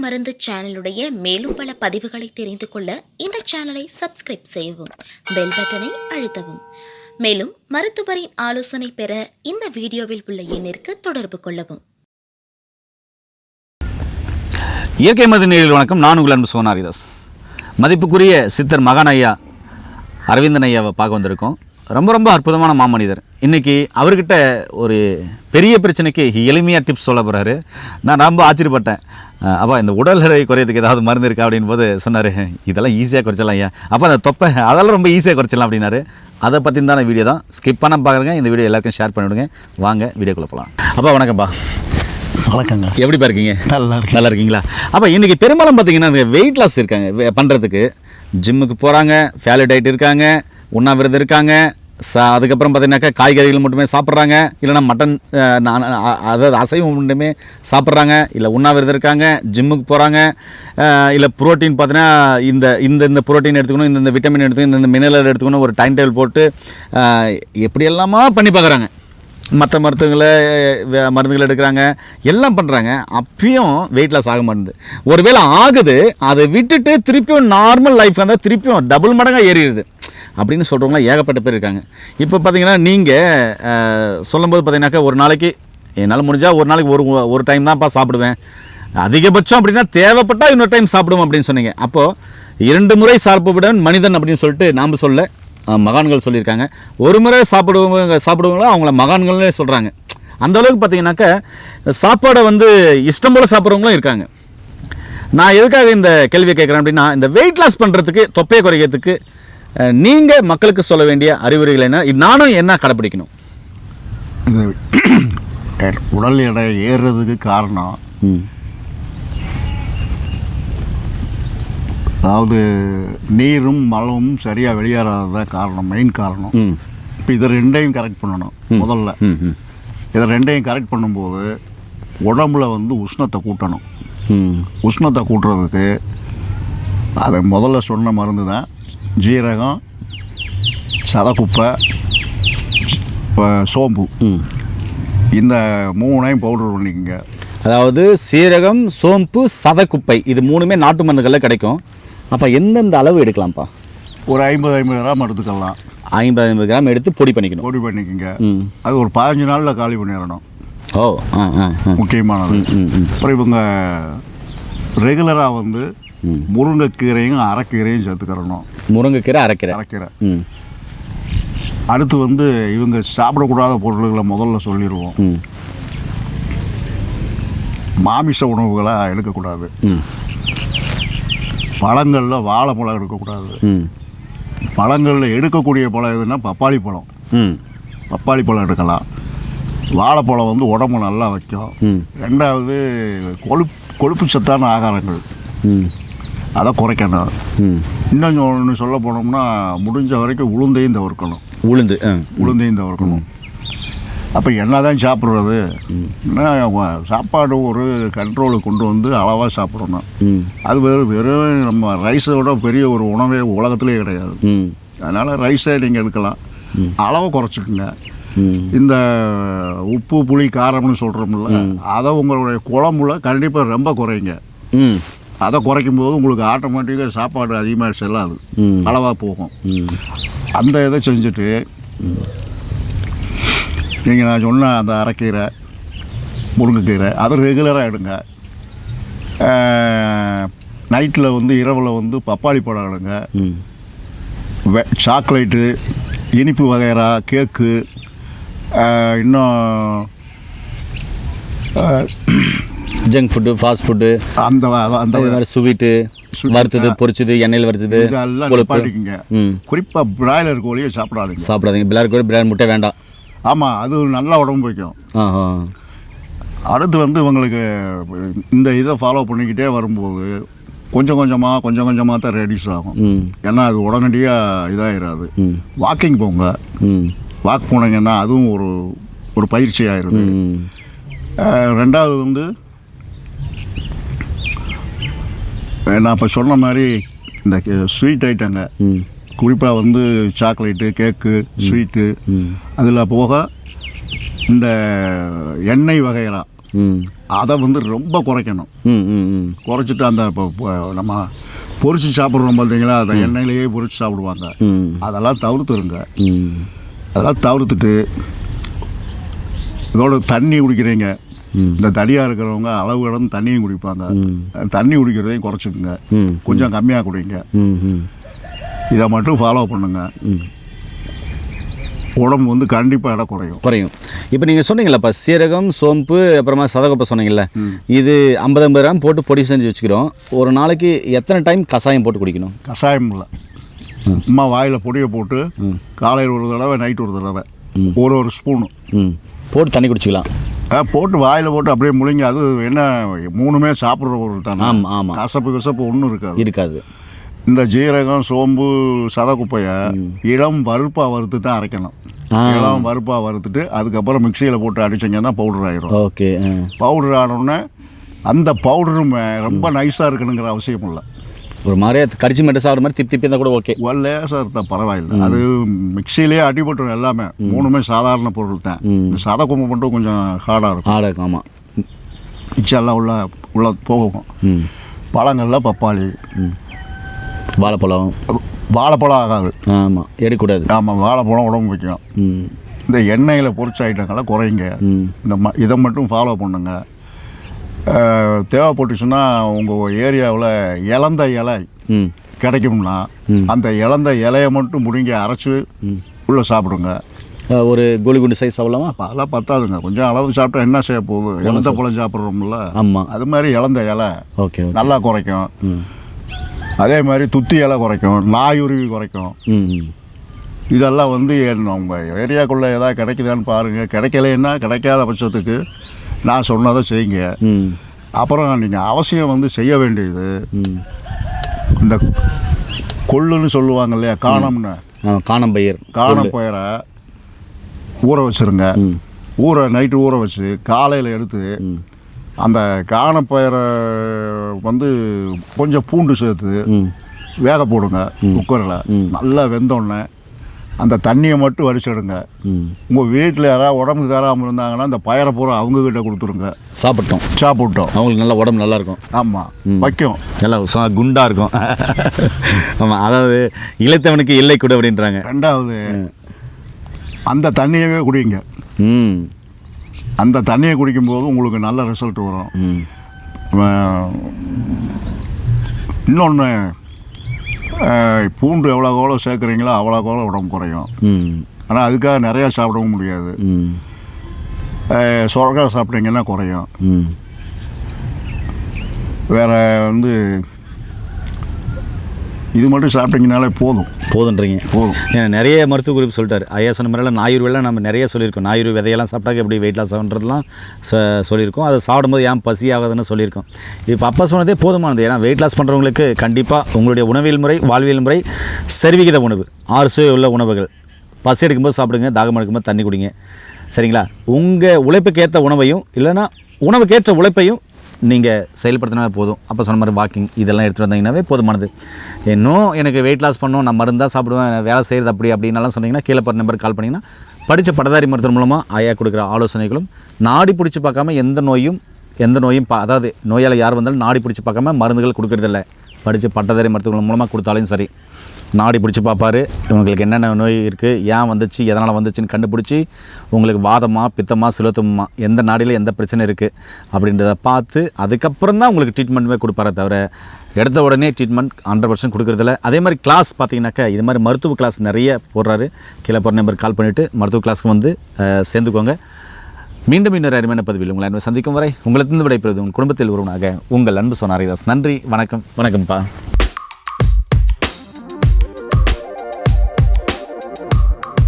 மருந்து சேனலுடைய மேலும் பல பதிவுகளை தெரிந்து கொள்ள இந்த சேனலை சப்ஸ்கிரைப் செய்யவும், பெல் பட்டனை அழுத்தவும். மேலும் மருத்துவரின் ஆலோசனை பெற இந்த வீடியோவில் உள்ள எண்ணிற்கு தொடர்பு கொள்ளவும். இயற்கை மருந்து நேயர்களுக்கு வணக்கம். நான் உங்கள் அன்பு சோனாரிதாஸ். மதிப்புக்குரிய சித்தர் மகான் ஐயா அரவிந்தன் ஐயாவை பார்க்க வந்திருக்கோம். ரொம்ப அற்புதமான மாமனிதர். இன்றைக்கி அவர்கிட்ட ஒரு பெரிய பிரச்சனைக்கு எளிமையாக டிப்ஸ் சொல்ல போகிறாரு. நான் ரொம்ப ஆச்சரியப்பட்டேன். அப்போ இந்த உடல் எடை குறையதுக்கு ஏதாவது மருந்து இருக்கா அப்படின் போது சொன்னார், இதெல்லாம் ஈஸியாக குறைச்சிடலாம் ஐயா. அப்போ அந்த தொப்பை அதெல்லாம் ரொம்ப ஈஸியாக குறைச்சிடலாம் அப்படின்னாரு. அதை பற்றின வீடியோ தான். ஸ்கிப் பண்ண பார்க்குறேங்க. இந்த வீடியோ எல்லாருக்கும் ஷேர் பண்ணிவிடுங்க. வாங்க வீடியோக்குள்ளே போகலாம். அப்பா வணக்கம்ப்பா. வணக்கங்க. எப்படிப்பா இருக்கீங்க? நல்லா இருக்கீங்களா? அப்போ இன்றைக்கி பெரும்பாலும் பார்த்தீங்கன்னா இந்த வெயிட் லாஸ் இருக்காங்க பண்ணுறதுக்கு ஜிம்முக்கு போகிறாங்க, ஃபேலி டயட் இருக்காங்க, உண்ணாவிரதம் இருக்காங்க, அதுக்கப்புறம் பார்த்தீங்கன்னாக்கா காய்கறிகள் மட்டுமே சாப்பிட்றாங்க, இல்லைனா மட்டன் அதாவது அசைவம் மட்டுமே சாப்பிட்றாங்க, இல்லை உண்ணாவிரதம் இருக்காங்க, ஜிம்முக்கு போகிறாங்க, இல்லை ப்ரோட்டீன் பார்த்தீங்கன்னா இந்த ப்ரோட்டீன் எடுத்துக்கணும், இந்த விட்டமின் எடுத்துக்கணும், இந்த மினரல் எடுத்துக்கணும், ஒரு டைம் டேபிள் போட்டு எப்படி எல்லாமா பண்ணி பார்க்குறாங்க. மற்ற மருந்துகள் எடுக்கிறாங்க, எல்லாம் பண்ணுறாங்க. அப்பயும் வெயிட் லாஸ் ஆக மாட்டேங்குது. ஒருவேளை ஆகுது, அதை விட்டுட்டு திருப்பியும் நார்மல் லைஃப் வந்தால் திருப்பியும் டபுள் மடங்காக ஏறிடுது அப்படின்னு சொல்கிறவங்களாம் ஏகப்பட்ட பேர் இருக்காங்க. இப்போ பார்த்தீங்கன்னா நீங்கள் சொல்லும்போது பார்த்தீங்கன்னாக்கா ஒரு நாளைக்கு என்னால் முடிஞ்சால் ஒரு நாளைக்கு ஒரு டைம் தான்ப்பா சாப்பிடுவேன், அதிகபட்சம் அப்படின்னா தேவைப்பட்டால் இன்னொரு டைம் சாப்பிடுவோம் அப்படின்னு சொன்னீங்க. அப்போது 2 முறை சாப்பிடுவன் மனிதன் அப்படின்னு சொல்லிட்டு நாம் சொல்ல மகான்கள் சொல்லியிருக்காங்க. ஒரு முறை சாப்பிடுவங்களோ அவங்கள மகான்கள்னே சொல்கிறாங்க. அந்தளவுக்கு பார்த்தீங்கன்னாக்கா சாப்பாடை இஷ்டம் போல் சாப்பிட்றவங்களும் இருக்காங்க. நான் எதுக்காக இந்த கேள்வியை கேட்குறேன் அப்படின்னா, இந்த வெயிட் லாஸ் பண்ணுறதுக்கு, தொப்பையை குறைக்கிறதுக்கு நீங்கள் மக்களுக்கு சொல்ல வேண்டிய அறிவுரைகள் என்ன, நானும் என்ன கடைப்பிடிக்கணும்? உடல் எடை ஏறுறதுக்கு காரணம் அதாவது நீரும் மலமும் சரியாக வெளியேறாததான் காரணம், மெயின் காரணம். இப்போ இதை 2ஐயும் கரெக்ட் பண்ணணும். முதல்ல இதை 2ஐயும் கரெக்ட் பண்ணும்போது உடம்புல உஷ்ணத்தை கூட்டணும். உஷ்ணத்தை கூட்டுறதுக்கு அதை முதல்ல சொன்ன மருந்து தான் ஜீரகம், சதக்குப்பை, சோம்பு. இந்த 3ஐயும் பவுடர் பண்ணிக்கோங்க. அதாவது சீரகம், சோம்பு, சதக்குப்பை, இது 3மே நாட்டு மருந்துகளில் கிடைக்கும். அப்போ எந்தெந்த அளவு எடுக்கலாம்ப்பா? ஒரு 50 கிராம் எடுத்துக்கலாம். 50 கிராம் எடுத்து பொடி பண்ணிக்கோங்க. அது ஒரு 15 நாளில் காலி பண்ணிடணும். ஓ, முக்கியமானது. அப்புறம் இவங்க ரெகுலராக முருங்கைக்கீரையும் அரைக்கீரையும் சேர்த்துக்கிறணும். முருங்கைக்கீரை, அரைக்கீரை. அடுத்து இவங்க சாப்பிடக்கூடாத பொருள்களை முதல்ல சொல்லிடுவோம். மாமிச உணவுகளை எடுக்கக்கூடாது. பழங்களில் வாழைப்பழம் எடுக்கக்கூடாது. பழங்களில் எடுக்கக்கூடிய பழம் எதுன்னா பப்பாளி பழம். பப்பாளி பழம் எடுக்கலாம். வாழைப்பழம் உடம்பு நல்லா வைக்கும். 2வது கொழுப்பு சத்தான ஆகாரங்கள், அதை குறைக்கணும். இன்னும் ஒன்று சொல்ல போனோம்னா, முடிஞ்ச வரைக்கும் உளுந்தையும் தவிர்க்கணும். அப்போ என்ன தான் சாப்பிட்றது, சாப்பாடு ஒரு கண்ட்ரோலுக்கு கொண்டு அளவாக சாப்பிடணும். அது வெறும் நம்ம ரைஸோட பெரிய ஒரு உணவே உலகத்திலே கிடையாது. அதனால் ரைஸை நீங்கள் எடுக்கலாம், அளவை குறைச்சிக்கோங்க. இந்த உப்பு, புளி, காரம்னு சொல்கிறோம்ல, அதை உங்களுடைய குழம்புல கண்டிப்பாக ரொம்ப குறைங்க. அதை குறைக்கும் போது உங்களுக்கு ஆட்டோமேட்டிக்காக சாப்பாடு அதிகமாக செல்லாது, அளவாக போகும். அந்த இதை செஞ்சுட்டு நீங்கள் நான் சொன்ன அந்த அரைக்கீரை, முருங்கைக்கீரை அதை ரெகுலராக எடுங்க. நைட்டில் இரவில் பப்பாளி பழம் எடுங்க. சாக்லேட்டு, இனிப்பு வகைரா, கேக்கு, இன்னும் ஜங்க் ஃபுட்டு, ஃபாஸ்ட் ஃபுட்டு, அந்த மாதிரி ஸ்வீட்டு, வறுத்தது, பொரிச்சது, எண்ணெயில் வறுத்தது இதெல்லாம் பாட்டிக்குங்க. குறிப்பாக பிராய்லர் கோழியை சாப்பிடாதீங்க. பிராய்லர் கோழி, பிராய்லர் முட்டை வேண்டாம். ஆமாம், அது நல்லா உடம்பு வைக்கும். அடுத்து இவங்களுக்கு இந்த இதை ஃபாலோ பண்ணிக்கிட்டே வரும்போது கொஞ்சம் கொஞ்சமாக தான் ரெடியூஸ் ஆகும். ஏன்னா அது உடனடியாக இதாகிடாது. வாக்கிங் போங்க. வாக் போனீங்கன்னா அதுவும் ஒரு பயிற்சி ஆயிடுது. 2வது நான் இப்போ சொன்ன மாதிரி இந்த ஸ்வீட் ஐட்டங்க, குறிப்பாக சாக்லேட்டு, கேக்கு, ஸ்வீட்டு, அதில் போக இந்த எண்ணெய் வகையெல்லாம் அதை வந்து ரொம்ப குறைக்கணும். குறைச்சிட்டு அந்த இப்போ நம்ம பொரிச்சு சாப்பிட்றோம் பார்த்தீங்களா, அந்த எண்ணெயிலேயே பொரிச்சு சாப்பிடுவாங்க, அதெல்லாம் தவிர்த்துருங்க. அதெல்லாம் தவிர்த்துட்டு இதோட தண்ணி குடிக்கிறீங்க. இந்த தடியாக இருக்கிறவங்க அளவு கடந்து தண்ணியும் குடிப்பாங்க. தண்ணி குடிக்கிறதையும் குறைச்சிக்குங்க, கொஞ்சம் கம்மியாக குடிங்க. இதை மட்டும் ஃபாலோ பண்ணுங்க. உடம்பு வந்து கண்டிப்பாக இடம் குறையும். இப்போ நீங்கள் சொன்னீங்களப்பா, சீரகம், சோம்பு, அப்புறமா சதகப்பை சொன்னீங்கல்ல, இது 50 கிராம் போட்டு பொடி செஞ்சு வச்சுக்கிறோம். ஒரு நாளைக்கு எத்தனை டைம் கஷாயம் போட்டு குடிக்கணும்? கஷாயம் இல்லை, அம்மா வாயில் பொடியை போட்டு காலையில் ஒரு தடவை, நைட்டு ஒரு தடவை, ஒரு ஸ்பூனு போட்டு தண்ணி குடிச்சிக்கலாம். போட்டு வாயில் போட்டு அப்படியே முழுங்கி. அது என்ன, 3மே சாப்பிட்ற பொருள் தானே. ஆமாம். கசப்பு ஒன்றும் இருக்காது. இந்த ஜீரகம், சோம்பு, சதக்குப்பையை இளம் வறுப்பாக வறுத்து தான் அரைக்கணும். இளம் வறுப்பாக வறுத்துட்டு அதுக்கப்புறம் மிக்சியில் போட்டு அடிச்சிங்கன்னா பவுடர் ஆகிடும். ஓகே. பவுடர் ஆனோடனே அந்த பவுடருமே ரொம்ப நைஸாக இருக்கணுங்கிற அவசியம் இல்லை. ஒரு மாதிரியே கடிச்சு மட்டும் சாப்பிட்ற மாதிரி திப்பி இருந்தால் கூட ஓகே, லேசாக இருந்தால் பரவாயில்லை. அது மிக்சியிலே அடிபட்டுரும். எல்லாமே 3மே சாதாரண பொருள் தான். இந்த சதக்கும்பு மட்டும் கொஞ்சம் ஹார்டாக இருக்கும். ஆமாம், மிக்செல்லாம் உள்ள போகும். பழங்களில் பப்பாளி, வாழைப்பழம் ஆகாது. ஆமாம், எடுக்கக்கூடாது. ஆமாம், வாழைப்பழம் உடம்பு வைக்கும். இந்த எண்ணெயில் பொரிச்ச ஐட்டங்களை குறைங்க. இதை மட்டும் ஃபாலோ பண்ணுங்க. தேவைப்பட்டுச்சுன்னா உங்கள் ஏரியாவில் இலந்த இலை கிடைக்கும்னா அந்த இலந்த இலையை மட்டும் முடிங்க அரைச்சி உள்ளே சாப்பிடுங்க. ஒரு கோலி குண்டு சைஸ் அவ்வளோவா? அதெல்லாம் பத்தாதுங்க, கொஞ்சம் அளவு சாப்பிட்டா என்ன செய்ய போகுது. இலந்த பழம் சாப்பிட்றோம்ல, ஆமாம், அது மாதிரி இலந்த இலை ஓகே நல்லா குறைக்கும். அதே மாதிரி துத்தி இலை குறைக்கும், நாயுருவி குறைக்கும். இதெல்லாம் வந்து உங்கள் ஏரியாக்குள்ளே ஏதாவது கிடைக்குதான்னு பாருங்கள். கிடைக்கலன்னா கிடைக்காத பட்சத்துக்கு நான் சொன்னதை செய்யுங்க. அப்புறம் நீங்கள் அவசியம் வந்து செய்ய வேண்டியது, இந்த கொள்ளுன்னு சொல்லுவாங்க இல்லையா, காணப்பயிரை ஊற வச்சுருங்க. நைட்டு ஊற வச்சு காலையில் எடுத்து அந்த காணப்பயிரை வந்து கொஞ்சம் பூண்டு சேர்த்து வேக போடுங்க குக்கரில். நல்லா வெந்தோடனே அந்த தண்ணியை மட்டும் வடிச்சிடுங்க. உங்கள் வீட்டில் யாராவது உடம்புக்கு தராமல் இருந்தாங்கன்னா அந்த பயிரை பூரா அவங்கக்கிட்ட கொடுத்துருங்க. சாப்பிட்டோம் அவங்களுக்கு நல்லா உடம்பு நல்லாயிருக்கும். ஆமாம், வைக்கும், நல்லா குண்டாக இருக்கும். ஆமாம், அதாவது இளைத்தவனுக்கு இல்லை கூட அப்படின்றாங்க. ரெண்டாவது, அந்த தண்ணியவே குடிங்க. அந்த தண்ணியை குடிக்கும்போது உங்களுக்கு நல்ல ரிசல்ட் வரும். இன்னொன்று, பூண்டு எவ்வளோ சேர்க்குறீங்களோ அவ்வளோ உடம்பு குறையும். ஆனால் அதுக்காக நிறையா சாப்பிடவும் முடியாது. சொரக்காய் சாப்பிட்டீங்கன்னா குறையும். வேறு வந்து இது மட்டும் சாப்பிட்டீங்கனாலே போதுன்றீங்க. ஏன்னா நிறைய மருத்துவ குறிப்பு சொல்லிட்டாரு. ஐயா சொன்ன மாதிரிலாம் நாயுருவெல்லாம் நம்ம நிறைய சொல்லியிருக்கோம். நாயுரு விதையெல்லாம் சாப்பிட்டாக்க எப்படி வெயிட் லாஸ் ஆகுன்றதுலாம் சொல்லியிருக்கோம். அதை சாப்பிடும்போது ஏன் பசி ஆகாதுன்னு சொல்லியிருக்கோம். இப்போ அப்பா சொன்னதே போதுமானது. ஏன்னா வெயிட் லாஸ் பண்ணுறவங்களுக்கு கண்டிப்பாக உங்களுடைய உணவியல் முறை, வாழ்வியல் முறை, சரிவிகித உணவு, 6 சுவை உள்ள உணவுகள். பசி எடுக்கும்போது சாப்பிடுங்க, தாகம் எடுக்கும்போது தண்ணி குடிங்க. சரிங்களா? உங்கள் உழைப்புக்கு ஏற்ற உணவையும் இல்லைன்னா உணவுக்கேற்ற உழைப்பையும் நீங்கள் செயல்படுத்தினாவே போதும். அப்போ சொன்ன மாதிரி வாக்கிங் இதெல்லாம் எடுத்துகிட்டு வந்தீங்கன்னாவே போதுமானது. இன்னும் எனக்கு வெயிட் லாஸ் பண்ணணும், நான் மருந்தாக சாப்பிடுவேன், வேலை செய்கிறது அப்படின்னாலாம் சொன்னீங்கன்னா கீழே போகிற நம்பருக்கு கால் பண்ணிங்கன்னா படித்த பட்டதாரி மருத்துவர் மூலமாக ஐயா கொடுக்குற ஆலோசனைகளும், நாடி பிடிச்சி பார்க்காம எந்த நோயும் அதாவது நோயால் யார் வந்தாலும் நாடி பிடிச்சி பார்க்காம மருந்துகள் கொடுக்குறதில்ல. படித்த பட்டதாரி மருத்துவர்கள் மூலமாக கொடுத்தாலும் சரி, நாடி பிடிச்சி பார்ப்பார். உங்களுக்கு என்னென்ன நோய் இருக்குது, ஏன் வந்துச்சு, எதனால் வந்துச்சுன்னு கண்டுபிடிச்சி உங்களுக்கு வாதமாக, பித்தமாக, சிலோத்தமாக, எந்த நாடியில் எந்த பிரச்சனை இருக்குது அப்படின்றத பார்த்து அதுக்கப்புறம் தான் உங்களுக்கு ட்ரீட்மெண்ட்டுமே கொடுப்பாரே தவிர எடுத்த உடனே ட்ரீட்மெண்ட் 100% கொடுக்குறதில்ல. அதே மாதிரி கிளாஸ் பார்த்தீங்கன்னாக்கா இது மாதிரி மருத்துவ கிளாஸ் நிறைய போடுறாரு. கீழே போகிற நம்பருக்கு கால் பண்ணிவிட்டு மருத்துவ கிளாஸுக்கு வந்து சேர்ந்துக்கோங்க. மீண்டும் இன்னொரு அருமையான பதிவில் உங்களை அன்பு சந்திக்கும் வரை உங்களுக்கு விடைபெறுவது உங்கள் குடும்பத்தில் ஒருவனாக உங்கள் அன்பு சோனா ஹரிதாஸ். நன்றி, வணக்கம்ப்பா.